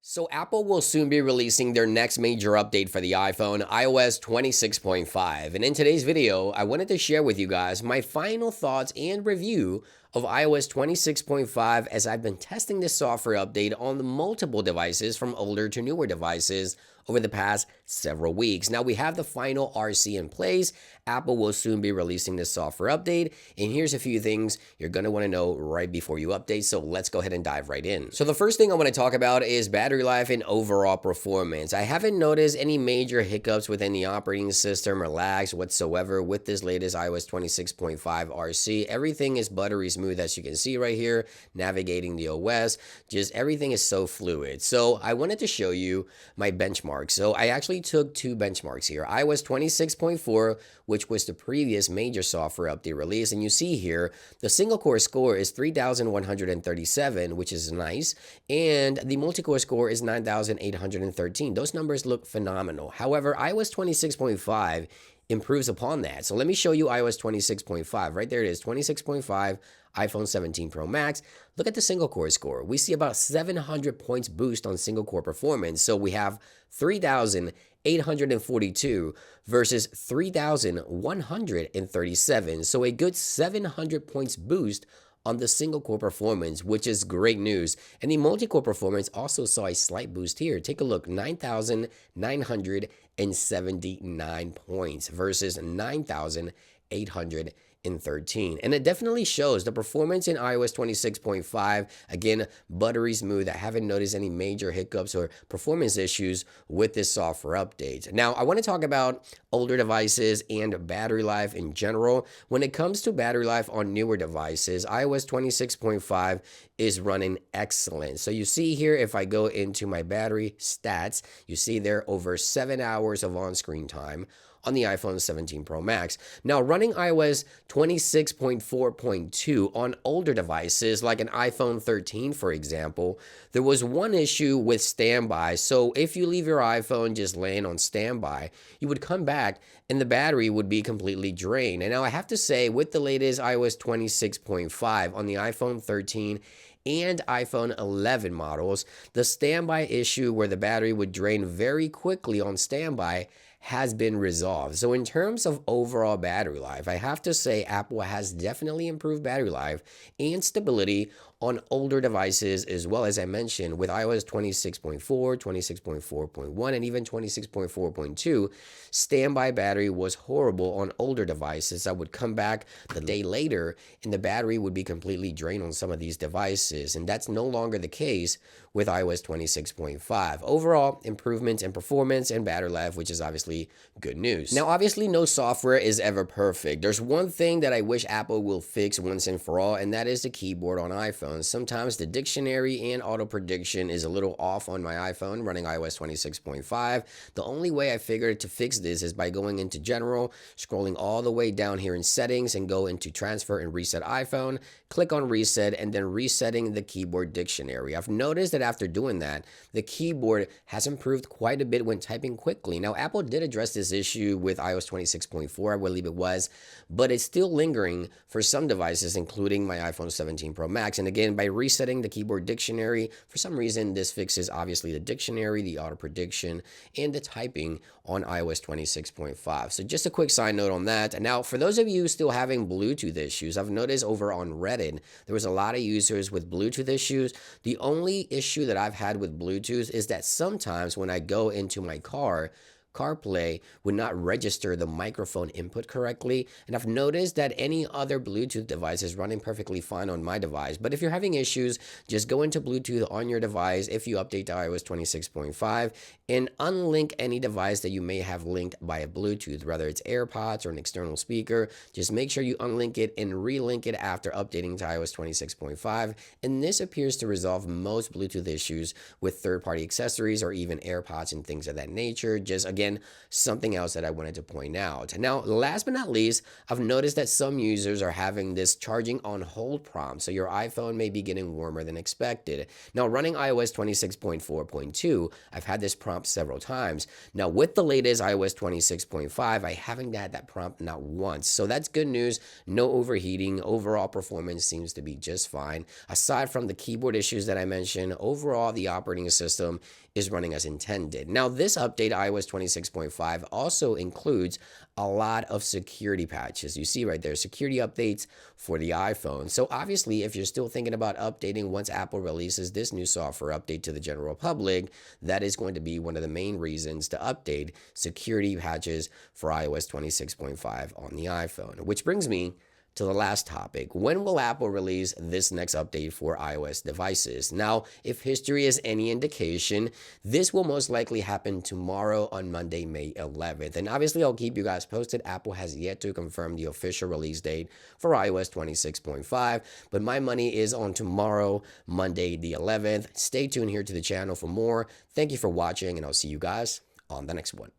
So Apple will soon be releasing their next major update for the iPhone, iOS 26.5. And in today's video, I wanted to share with you guys my final thoughts and review of iOS 26.5 as I've been testing this software update on multiple devices from older to newer devices over the past several weeks. Now we have the final RC in place. Apple will soon be releasing this software update. And here's a few things you're going to want to know right before you update. So let's go ahead and dive right in. So the first thing I want to talk about is battery life and overall performance. I haven't noticed any major hiccups within the operating system or lags whatsoever with this latest iOS 26.5 RC. Everything is buttery smooth, as you can see right here, navigating the OS. Just everything is so fluid. So I wanted to show you my benchmark. So I actually took two benchmarks here. iOS 26.4, which was the previous major software update release. And you see here, the single core score is 3,137, which is nice. And the multi-core score is 9,813. Those numbers look phenomenal. However, iOS 26.5 improves upon that. So let me show you iOS 26.5. Right there it is, 26.5, iPhone 17 Pro Max. Look at the single core score. We see about 700 points boost on single core performance. So we have 3,842 versus 3,137. So a good 700 points boost on the single core performance, which is great news. And the multi-core performance also saw a slight boost here. Take a look, 9,979 points versus 9,813. And it definitely shows the performance in iOS 26.5. Again, buttery smooth. I haven't noticed any major hiccups or performance issues with this software update. Now, I want to talk about older devices and battery life in general. When it comes to battery life on newer devices, iOS 26.5 is running excellent. So you see here, if I go into my battery stats, you see there over 7 hours of on-screen time on the iPhone 17 Pro Max. Now, running iOS 26.4.2 on older devices like an iPhone 13, for example, there was one issue with standby. So if you leave your iPhone just laying on standby, you would come back and the battery would be completely drained. And now I have to say, with the latest iOS 26.5 on the iPhone 13 and iPhone 11 models, the standby issue where the battery would drain very quickly on standby has been resolved. So in terms of overall battery life, I have to say Apple has definitely improved battery life and stability on older devices, as well as I mentioned with iOS 26.4, 26.4.1, and even 26.4.2. Standby battery was horrible on older devices. I would come back the day later and the battery would be completely drained on some of these devices, and that's no longer the case with iOS 26.5. Overall, improvements in performance and battery life, which is obviously good news. Now, obviously, no software is ever perfect. There's one thing that I wish Apple will fix once and for all, and that is the keyboard on iPhones. Sometimes the dictionary and auto prediction is a little off on my iPhone running iOS 26.5. The only way I figured to fix this is by going into general, scrolling all the way down here in settings and go into transfer and reset iPhone, click on reset, and then resetting the keyboard dictionary. I've noticed that after doing that, the keyboard has improved quite a bit when typing quickly. Now, Apple did address this issue with iOS 26.4, I believe it was, but it's still lingering for some devices, including my iPhone 17 Pro Max. And again, by resetting the keyboard dictionary, for some reason, this fixes obviously the dictionary, the auto prediction, and the typing on iOS 26.5. So just a quick side note on that. And now, for those of you still having Bluetooth issues, I've noticed over on Reddit, there was a lot of users with Bluetooth issues. The only issue that I've had with Bluetooth is that sometimes when I go into my car, CarPlay would not register the microphone input correctly. And I've noticed that any other Bluetooth device is running perfectly fine on my device. But if you're having issues, just go into Bluetooth on your device if you update to iOS 26.5 and unlink any device that you may have linked by a Bluetooth, whether it's AirPods or an external speaker. Just make sure you unlink it and relink it after updating to iOS 26.5. And this appears to resolve most Bluetooth issues with third-party accessories or even AirPods and things of that nature. Just again, again, something else that I wanted to point out. Now, last but not least, I've noticed that some users are having this charging on hold prompt, so your iPhone may be getting warmer than expected. Now, running iOS 26.4.2, I've had this prompt several times. Now, with the latest iOS 26.5, I haven't had that prompt not once, so that's good news. No overheating. Overall performance seems to be just fine. Aside from the keyboard issues that I mentioned, overall the operating system is running as intended. Now, this update, iOS 26.5, also includes a lot of security patches. You see right there, security updates for the iPhone. So obviously, if you're still thinking about updating once Apple releases this new software update to the general public, that is going to be one of the main reasons to update security patches for iOS 26.5 on the iPhone. Which brings me to the last topic. When will Apple release this next update for iOS devices? Now, if history is any indication, this will most likely happen tomorrow on Monday, May 11th. And obviously, I'll keep you guys posted. Apple has yet to confirm the official release date for iOS 26.5, but my money is on tomorrow, Monday the 11th. Stay tuned here to the channel for more. Thank you for watching, and I'll see you guys on the next one.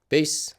Peace.